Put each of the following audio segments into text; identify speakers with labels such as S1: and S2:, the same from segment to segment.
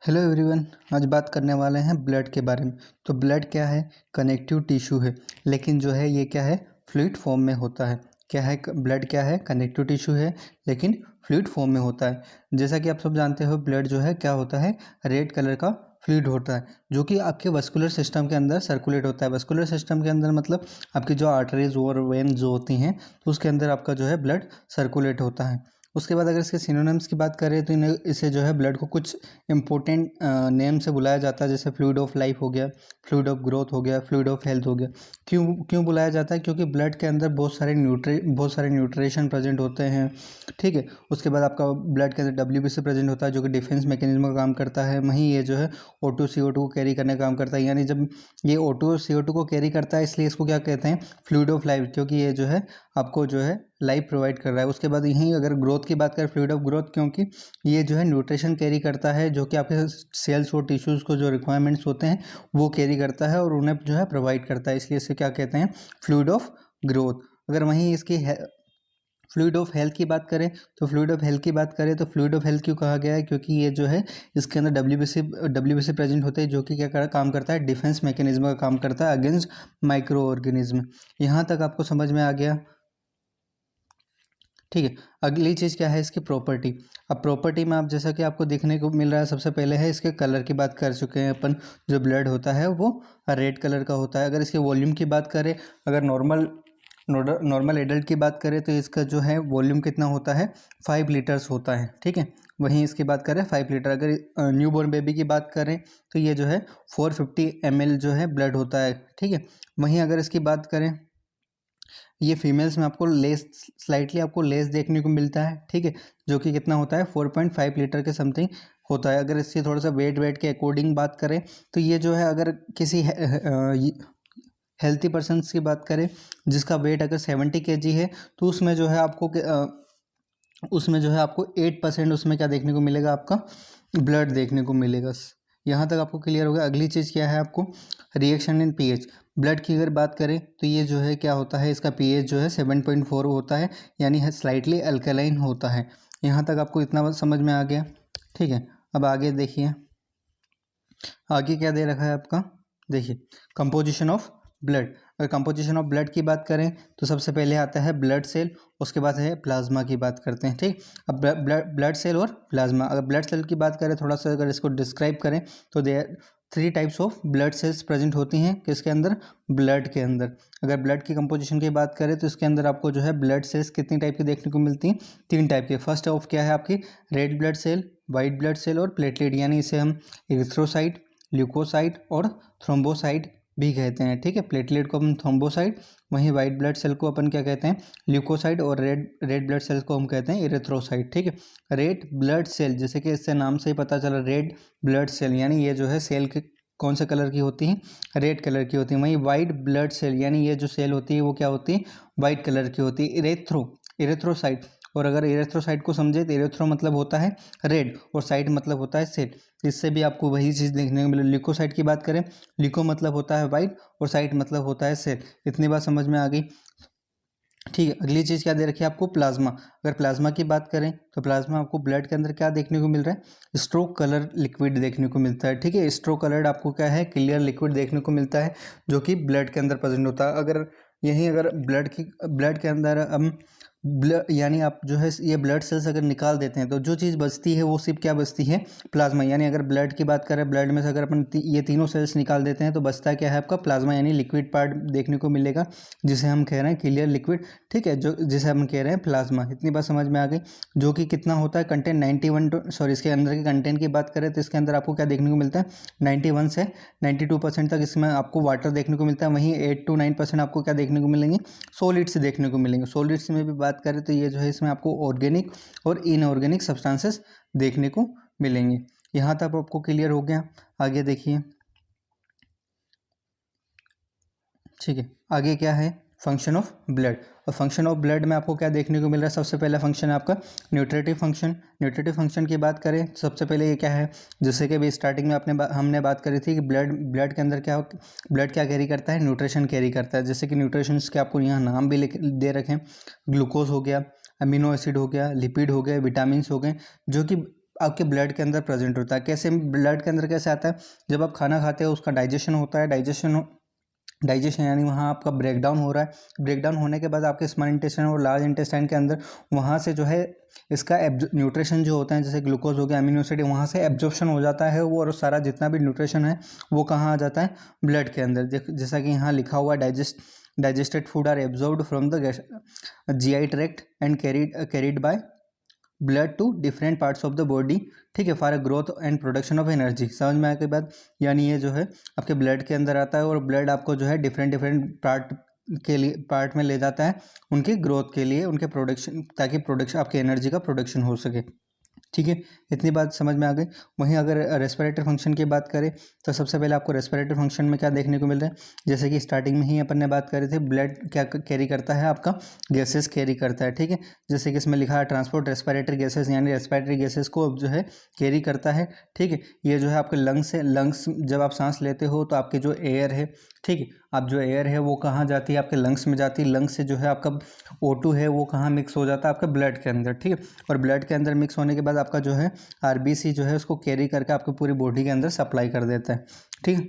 S1: Hello everyone. आज बात करने वाले हैं ब्लड के बारे में। तो ब्लड क्या है? कनेक्टिव टिश्यू है, लेकिन जो है ये क्या है? फ्लूइड फॉर्म में होता है। क्या है ब्लड? क्या है? कनेक्टिव टिश्यू है, लेकिन फ्लूइड फॉर्म में होता है। जैसा कि आप सब जानते हो, ब्लड जो है क्या होता है? रेड कलर का फ्लूइड होता है, जो कि आपके वस्कुलर सिस्टम के अंदर सर्कुलेट होता है। वस्कुलर सिस्टम के अंदर मतलब आपकी जो आर्टरीज और वेन जो होती हैं, तो उसके अंदर आपका जो है ब्लड सर्कुलेट होता है। उसके बाद अगर इसके सिनोनिम्स की बात करें तो इसे जो है ब्लड को कुछ इम्पोर्टेंट नेम से बुलाया जाता है, जैसे फ्लूइड ऑफ लाइफ हो गया, फ्लूइड ऑफ ग्रोथ हो गया, फ्लूइड ऑफ हेल्थ हो गया। क्यों क्यों बुलाया जाता है? क्योंकि ब्लड के अंदर बहुत सारे न्यूट्रिशन प्रेजेंट होते हैं। ठीक है। उसके बाद आपका ब्लड के अंदर WBC प्रेजेंट होता है, जो कि डिफेंस मैकेनिज्म का काम करता है। वहीं ये जो है O2 CO2 को कैरी करने का काम करता है। यानी जब ये O2 और CO2 को कैरी करता है, इसलिए इसको क्या कहते हैं? फ्लूइड ऑफ लाइफ, क्योंकि ये जो है आपको जो है लाइफ प्रोवाइड कर रहा है। उसके बाद यहीं अगर ग्रोथ की बात करें, फ्लूइड ऑफ ग्रोथ, क्योंकि ये जो है न्यूट्रिशन कैरी करता है, जो कि आपके सेल्स और टिश्यूज़ को जो रिक्वायरमेंट्स होते हैं वो कैरी करता है और उन्हें जो है प्रोवाइड करता है। इसलिए इसे क्या कहते हैं? Fluid of growth. अगर वहीं इसकी फ्लूइड ऑफ हेल्थ की बात करें तो फ्लूइड ऑफ हेल्थ की बात करें तो फ्लूइड ऑफ हेल्थ क्यों कहा गया है? क्योंकि ये जो है इसके अंदर WBC प्रेजेंट होते हैं, जो कि काम करता है? डिफेंस मैकेनिज्म का काम करता है अगेंस्ट माइक्रो ऑर्गेनिज्म। यहाँ तक आपको समझ में आ गया? ठीक है। अगली चीज़ क्या है? इसकी प्रॉपर्टी। अब प्रॉपर्टी में आप जैसा कि आपको देखने को मिल रहा है, सबसे पहले है इसके कलर की बात कर चुके हैं अपन। जो ब्लड होता है वो रेड कलर का होता है। अगर इसके वॉल्यूम की बात करें, अगर नॉर्मल एडल्ट की बात करें तो इसका जो है वॉल्यूम कितना होता है? 5 लीटर्स होता है। ठीक है। वहीं इसकी बात करें 5 लीटर। अगर न्यू बॉर्न बेबी की बात करें तो ये जो है 450 ml जो है ब्लड होता है। ठीक है। वहीं अगर इसकी बात करें, ये फीमेल्स में आपको स्लाइटली आपको लेस देखने को मिलता है। ठीक है। जो कि कितना होता है? 4.5 लीटर के समथिंग होता है। अगर इससे थोड़ा सा वेट के अकॉर्डिंग बात करें तो ये जो है, अगर किसी हेल्थी पर्सनस की बात करें जिसका वेट अगर 70 kg है, तो उसमें जो है आपको 8% उसमें क्या देखने को मिलेगा? आपका ब्लड देखने को मिलेगा। यहाँ तक आपको क्लियर होगा। अगली चीज़ क्या है? आपको रिएक्शन इन पीएच। ब्लड की अगर बात करें तो ये जो है क्या होता है? इसका पीएच जो है 7.4 होता है, यानी है स्लाइटली अल्कलाइन होता है। यहाँ तक आपको इतना बात समझ में आ गया? ठीक है। अब आगे देखिए, आगे क्या दे रखा है आपका? देखिए, कंपोजिशन ऑफ ब्लड। अगर कंपोजिशन ऑफ ब्लड की बात करें तो सबसे पहले आता है ब्लड सेल, उसके बाद है प्लाज्मा की बात करते हैं। ठीक। अब ब्लड सेल और प्लाज्मा। अगर ब्लड सेल की बात करें, थोड़ा सा अगर इसको डिस्क्राइब करें तो दे 3 types of blood cells present होती हैं। किसके अंदर? ब्लड के अंदर। अगर ब्लड की कंपोजिशन की बात करें तो इसके अंदर आपको जो है ब्लड सेल्स कितनी टाइप की देखने को मिलती हैं? 3 टाइप की। फर्स्ट ऑफ क्या है आपकी? Red blood cell, white blood cell और प्लेटलेट, यानी इसे हम इरिथ्रोसाइट, ल्यूकोसाइट और थ्रोम्बोसाइट भी कहते हैं। ठीक है। प्लेटलेट को हम थ्रोम्बोसाइट, वहीं वाइट ब्लड सेल को अपन क्या कहते हैं? ल्यूकोसाइट, और रेड ब्लड सेल को हम कहते हैं इरिथ्रोसाइट। ठीक है। रेड ब्लड सेल, जैसे कि इससे नाम से ही पता चला, रेड ब्लड सेल, यानी ये जो है सेल के कौन से कलर की होती हैं? रेड कलर की होती है। वहीं वाइट ब्लड सेल, यानी ये जो सेल होती है वो क्या होती है? वाइट कलर की होती है। इरेथ्रोसाइट। और अगर इरेथ्रोसाइट को समझे तो इरेथ्रो मतलब होता है रेड और साइट मतलब होता है सेल। इससे भी आपको वही चीज़ देखने को मिले। ल्यूकोसाइट की बात करें, लिको मतलब होता है वाइट और साइट मतलब होता है सेल। इतनी बात समझ में आ गई? ठीक है। अगली चीज़ क्या दे रखी है आपको? प्लाज्मा। अगर प्लाज्मा की बात करें तो प्लाज्मा आपको ब्लड के अंदर क्या देखने को मिल रहा है? स्ट्रोक कलर लिक्विड देखने को मिलता है। ठीक है। स्ट्रोक कलर्ड आपको क्या है? क्लियर लिक्विड देखने को मिलता है, जो कि ब्लड के अंदर प्रेजेंट होता है। अगर ब्लड के अंदर हम ब्लड, यानी आप जो है ये ब्लड सेल्स अगर निकाल देते हैं तो जो चीज़ बचती है वो सिर्फ क्या बचती है? प्लाज्मा। यानी अगर ब्लड की बात करें, ब्लड में से अगर अपन ये तीनों सेल्स निकाल देते हैं तो बचता क्या है आपका? प्लाज्मा, यानी लिक्विड पार्ट देखने को मिलेगा, जिसे हम कह रहे हैं क्लियर लिक्विड। ठीक है। जो जिसे हम कह रहे हैं प्लाज्मा। इतनी बात समझ में आ गई? जो कि कितना होता है कंटेंट? 91 इसके अंदर के कंटेंट की बात करें तो इसके अंदर आपको क्या देखने को मिलता है? 91 से 92% तक इसमें आपको वाटर देखने को मिलता है। वहीं 8 to 9% आपको क्या देखने को मिलेंगे? सॉलिड्स देखने को मिलेंगे। सॉलिड्स में भी बात करें तो ये जो है इसमें आपको ऑर्गेनिक और इनऑर्गेनिक सब्सटेंसेस देखने को मिलेंगे। यहाँ तक आपको क्लियर हो गया? आगे देखिए। ठीक है। आगे क्या है? Function of blood. और फंक्शन ऑफ ब्लड में आपको क्या देखने को मिल रहा है? सबसे पहला फंक्शन है आपका न्यूट्रेटिव फंक्शन। न्यूट्रेटिव फंक्शन की बात करें तो सबसे पहले ये क्या है? जैसे कि अभी स्टार्टिंग में हमने बात करी थी कि ब्लड के अंदर ब्लड क्या कैरी करता है? न्यूट्रिशन कैरी करता है। जैसे कि न्यूट्रिशंस के आपको यहाँ नाम भी दे रखे हैं। ग्लूकोज हो गया, अमीनो एसिड हो गया, लिपिड हो गए, विटामिन हो गए, जो कि आपके ब्लड के अंदर प्रेजेंट होता है। कैसे ब्लड के अंदर कैसे आता है, जब आप खाना खाते हो उसका डाइजेशन होता है, डाइजेशन यानी वहाँ आपका ब्रेकडाउन हो रहा है। ब्रेकडाउन होने के बाद आपके स्मॉल इंटेस्टाइन और लार्ज इंटेस्टाइन के अंदर वहाँ से जो है इसका न्यूट्रिशन जो होता है, जैसे ग्लूकोज हो गया, अमीनो एसिड, वहाँ से एब्जॉर्प्शन हो जाता है वो, और सारा जितना भी न्यूट्रिशन है वो कहाँ आ जाता है, ब्लड के अंदर। जैसा कि यहाँ लिखा हुआ है, digested food are absorbed from the GI tract and carried by blood to different parts of the body, ठीक है, for growth and production of energy. समझ में आने के बाद यानी ये जो है आपके ब्लड के अंदर आता है और ब्लड आपको जो है डिफरेंट पार्ट में ले जाता है उनकी ग्रोथ के लिए, उनके प्रोडक्शन, ताकि प्रोडक्शन आपकी एनर्जी का प्रोडक्शन हो सके। ठीक है, इतनी बात समझ में आ गई। वहीं अगर रेस्पिरेटरी फंक्शन की बात करें तो सबसे पहले आपको रेस्पिरेटरी फंक्शन में क्या देखने को मिल रहा है, जैसे कि स्टार्टिंग में ही अपन ने बात करी थी, ब्लड क्या कैरी करता है, आपका गैसेस कैरी करता है। ठीक है, जैसे कि इसमें लिखा है ट्रांसपोर्ट रेस्पिरेटरी गैसेस, यानी रेस्पिरेटरी गैसेस को जो है कैरी करता है। ठीक है, ये जो है आपके लंग्स जब आप सांस लेते हो तो आपके जो एयर है, ठीक है, आप जो एयर है वो कहाँ जाती है, आपके लंग्स में जाती है। लंग्स से जो है आपका O2 है वो कहाँ मिक्स हो जाता है, आपके ब्लड के अंदर। ठीक है, और ब्लड के अंदर मिक्स होने के बाद आपका जो है RBC जो है उसको कैरी करके आपकी पूरी बॉडी के अंदर सप्लाई कर देता है। ठीक है,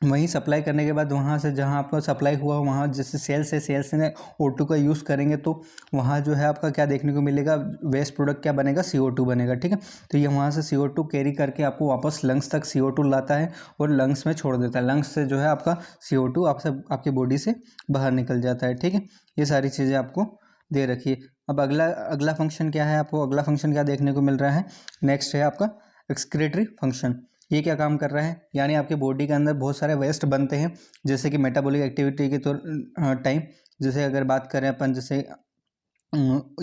S1: वहीं सप्लाई करने के बाद वहाँ से जहाँ आपका सप्लाई हुआ वहाँ जैसे सेल्स ने O2 का यूज़ करेंगे तो वहाँ जो है आपका क्या देखने को मिलेगा, वेस्ट प्रोडक्ट क्या बनेगा, CO2 बनेगा। ठीक है, तो ये वहाँ से CO2 कैरी करके आपको वापस लंग्स तक CO2 लाता है और लंग्स में छोड़ देता है। लंग्स से जो है आपका CO2 आपकी बॉडी से बाहर निकल जाता है। ठीक है, ये सारी चीज़ें आपको दे रखिए। अब अगला फंक्शन क्या है, आपको अगला फंक्शन क्या देखने को मिल रहा है, नेक्स्ट है आपका एक्सक्रीटरी फंक्शन। ये क्या काम कर रहा है, यानी आपके बॉडी के अंदर बहुत सारे वेस्ट बनते हैं, जैसे कि मेटाबॉलिक एक्टिविटी के टाइम, जैसे अगर बात करें अपन, जैसे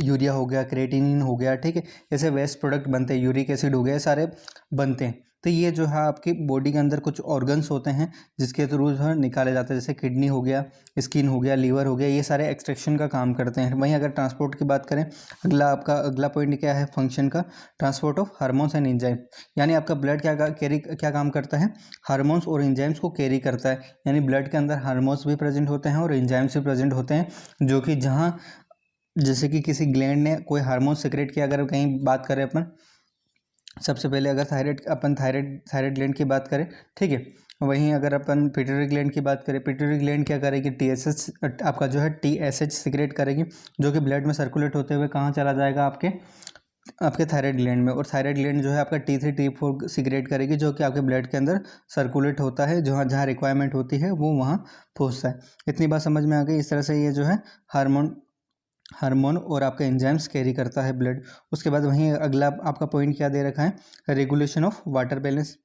S1: यूरिया हो गया, क्रिएटिनिन हो गया, ठीक है, ऐसे वेस्ट प्रोडक्ट बनते हैं, यूरिक एसिड हो गया, ये सारे बनते हैं। तो ये जो है आपकी बॉडी के अंदर कुछ ऑर्गन्स होते हैं जिसके थ्रू जो है निकाले जाते हैं, जैसे किडनी हो गया, स्किन हो गया, लीवर हो गया, ये सारे एक्सट्रैक्शन का काम करते हैं। वहीं अगर ट्रांसपोर्ट की बात करें, अगला पॉइंट क्या है फंक्शन का, transport of hormones and enzyme, यानी आपका ब्लड क्या काम करता है, हार्मोन्स और एंजाइम्स को कैरी करता है। यानी ब्लड के अंदर हार्मोन्स भी प्रेजेंट होते हैं और एंजाइम्स भी प्रेजेंट होते हैं, जो कि जहाँ जैसे कि किसी ग्लैंड ने कोई हार्मोन सेक्रेट किया, अगर कहीं बात करें अपन, सबसे पहले अगर थायराइड ग्लैंड की बात करें, ठीक है, वहीं अगर अपन पिट्यूटरी ग्लैंड की बात करें, पिट्यूटरी ग्लैंड क्या करेगी, आपका जो है TSH सिक्रेट करेगी, जो कि ब्लड में सर्कुलेट होते हुए कहाँ चला जाएगा, आपके थायराइड ग्लैंड में। और थायराइड ग्लैंड जो है आपका T3 T4 सिक्रेट करेगी, जो कि आपके ब्लड के अंदर सर्कुलेट होता है, जहाँ जहाँ रिक्वायरमेंट होती है वो वहाँ पहुँचता है। इतनी बात समझ में आ गई। इस तरह से ये जो है हार्मोन और आपका एंजाइम्स कैरी करता है ब्लड। उसके बाद वहीं अगला आपका पॉइंट क्या दे रखा है, रेगुलेशन ऑफ वाटर बैलेंस,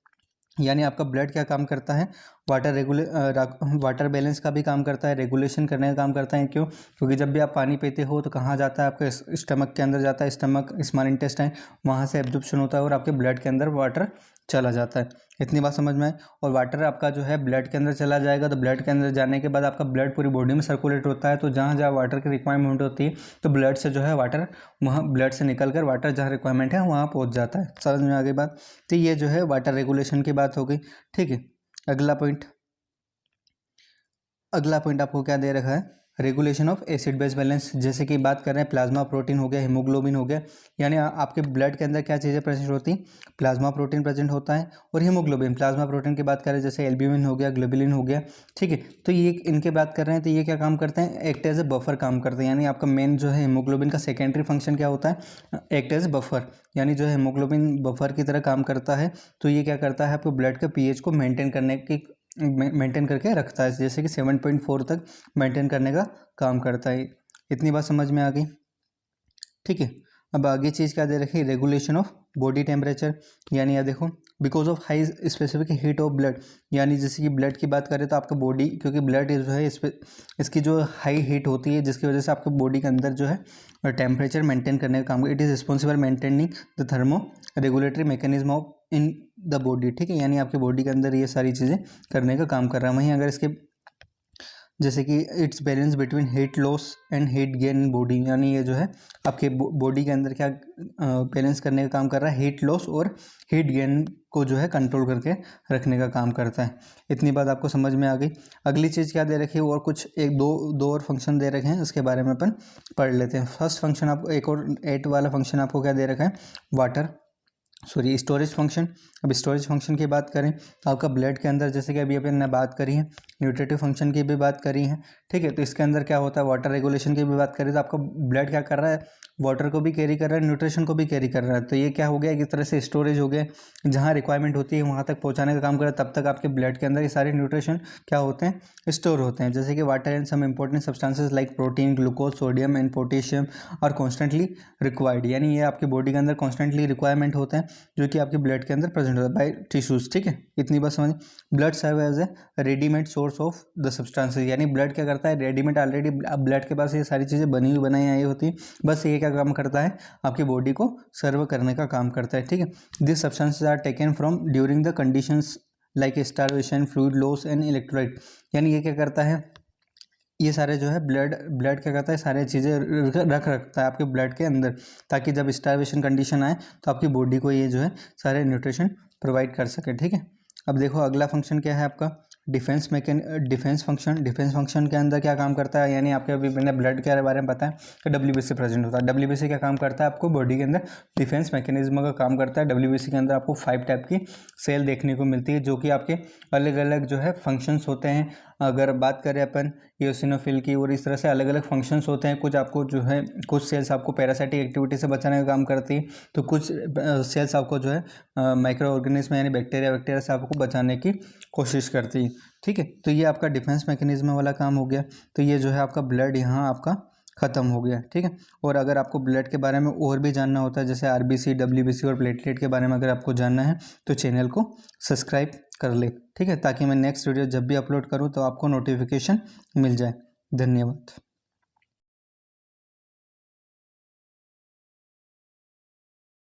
S1: यानी आपका ब्लड क्या काम करता है, वाटर बैलेंस का भी काम करता है, रेगुलेशन करने का काम करता है। क्यों? क्योंकि जब भी आप पानी पीते हो तो कहाँ जाता है, आपके स्टमक के अंदर जाता है, स्टमक स्मॉल इंटेस्टाइन, वहाँ से एब्जॉर्प्शन होता है और आपके ब्लड के अंदर वाटर चला जाता है। इतनी बात समझ में आए। और वाटर आपका जो है ब्लड के अंदर चला जाएगा, तो ब्लड के अंदर जाने के बाद आपका ब्लड पूरी बॉडी में सर्कुलेट होता है, तो जहाँ जहाँ वाटर की रिक्वायरमेंट होती है तो ब्लड से जो है वाटर वहाँ ब्लड से निकल कर वाटर जहाँ रिक्वायरमेंट है वहाँ पहुँच जाता है। समझ में आ गई बात। तो ये जो है वाटर रेगुलेशन की बात हो गई। ठीक है, अगला पॉइंट आपको क्या दे रखा है, regulation of acid base balance. जैसे कि बात कर रहे हैं प्लाज्मा प्रोटीन हो गया, हीमोग्लोबिन हो गया, यानी आपके ब्लड के अंदर क्या चीज़ें प्रेजेंट होती हैं, प्लाज्मा प्रोटीन प्रेजेंट होता है और हीमोग्लोबिन। प्लाज्मा प्रोटीन की बात करें जैसे एल्ब्यूमिन हो गया, ग्लोबुलिन हो गया, ठीक है, तो ये इनके बात कर रहे हैं, तो ये क्या काम करते हैं, एक्ट एज ए बफर काम करते हैं। यानी आपका मेन जो है हीमोग्लोबिन का सेकेंडरी फंक्शन क्या होता है, एक्ट एज बफर, यानी जो हीमोग्लोबिन बफर की तरह काम करता है। तो ये क्या करता है, आपको ब्लड के pH को मेंटेन करके रखता है, जैसे कि 7.4 तक मेंटेन करने का काम करता है। इतनी बात समझ में आ गई। ठीक है, अब आगे चीज़ क्या दे रखी है, रेगुलेशन ऑफ बॉडी टेम्परेचर, यानी यह देखो because of high specific heat of blood, यानी जैसे कि ब्लड की बात करें तो आपका बॉडी, क्योंकि ब्लड जो है इसकी जो हाई हीट होती है, जिसकी वजह से आपके बॉडी के अंदर जो है टेम्परेचर मेंटेन करने का काम, it is responsible maintaining the thermo regulatory mechanism of in the body. ठीक है, यानी आपके बॉडी के अंदर ये सारी चीज़ें करने का काम कर रहा है। वहीं अगर इसके जैसे कि it's balance between heat loss and heat gain in body, यानी ये जो है आपके बॉडी के अंदर क्या बैलेंस करने का काम कर रहा है, हीट लॉस और हीट गेन को जो है कंट्रोल करके रखने का काम करता है। इतनी बात आपको समझ में आ गई। अगली चीज़ क्या दे रखी है, और कुछ एक दो और फंक्शन दे रखे हैं, उसके बारे में अपन पढ़ लेते हैं। फर्स्ट फंक्शन आपको एक और 8 वाला फंक्शन आपको क्या दे रखा है, वाटर सॉरी स्टोरेज फंक्शन। अब स्टोरेज फंक्शन की बात करें तो आपका ब्लड के अंदर, जैसे कि अभी अपन ने बात करी है न्यूट्रिटिव फंक्शन की भी बात करी है, ठीक है, तो इसके अंदर क्या होता है, वाटर रेगुलेशन की भी बात करें तो आपका ब्लड क्या कर रहा है, वाटर को भी कैरी कर रहा है, न्यूट्रिशन को भी कैरी कर रहा है। तो ये क्या हो गया, एक तरह से स्टोरेज हो गया, जहाँ रिक्वायरमेंट होती है वहाँ तक पहुँचाने का काम कर रहा है। तब तक आपके ब्लड के अंदर ये सारे न्यूट्रिशन क्या होते हैं, स्टोर होते हैं। जैसे कि water and some important substances like protein, glucose, sodium and potassium are constantly required, यानी ये आपकी बॉडी के अंदर कॉन्स्टेंटली रिक्वायरमेंट होते हैं जो कि आपके ब्लड के अंदर प्रेजेंट होता है बाय टिश्यूज, ठीक है। इतनी बात समझ। Blood serve as a readymade source of the substances, यानी ब्लड क्या करता है, रेडीमेड ऑलरेडी ब्लड के पास ये सारी चीज़ें बनी हुई बनाई आई होती है, बस ये क्या काम करता है, आपकी बॉडी को सर्व करने का काम करता है, ठीक है। This substances are taken from during the conditions like starvation, fluid loss and electrolyte, यानी ये क्या करता है, ये सारे जो है ब्लड क्या करता है, सारी चीज़ें रखता है आपके ब्लड के अंदर, ताकि जब स्टार्वेशन कंडीशन आए तो आपकी बॉडी को ये जो है सारे न्यूट्रिशन प्रोवाइड कर सके, ठीक है। अब देखो अगला फंक्शन क्या है आपका, डिफेंस फंक्शन। डिफेंस फंक्शन के अंदर क्या काम करता है, यानी आपके अभी मैंने ब्लड के बारे में बताया कि डब्ल्यूबीसी प्रेजेंट होता है। डब्ल्यूबीसी क्या काम करता है, आपको बॉडी के अंदर डिफेंस मैकेनिज्म का काम करता है। डब्ल्यूबीसी के अंदर आपको 5 टाइप की सेल देखने को मिलती है जो कि आपके अलग अलग जो है फंक्शंस होते हैं। अगर बात करें अपन एओसिनोफिल की, और इस तरह से अलग अलग फंक्शंस होते हैं। कुछ आपको जो है, कुछ सेल्स आपको पैरासाइटिक एक्टिविटी से बचाने का काम करती है, तो कुछ सेल्स आपको जो है माइक्रो ऑर्गेनिज्म यानी बैक्टीरिया से आपको बचाने की कोशिश करती है, ठीक है। तो ये आपका डिफेंस मैकेनिज्म वाला काम हो गया। तो ये जो है आपका ब्लड यहाँ आपका ख़त्म हो गया, ठीक है। और अगर आपको ब्लड के बारे में और भी जानना होता है, जैसे आरबीसी, डब्ल्यूबीसी और प्लेटलेट के बारे में अगर आपको जानना है तो चैनल को सब्सक्राइब कर ले, ठीक है, ताकि मैं नेक्स्ट वीडियो जब भी अपलोड करूँ तो आपको नोटिफिकेशन मिल जाए। धन्यवाद।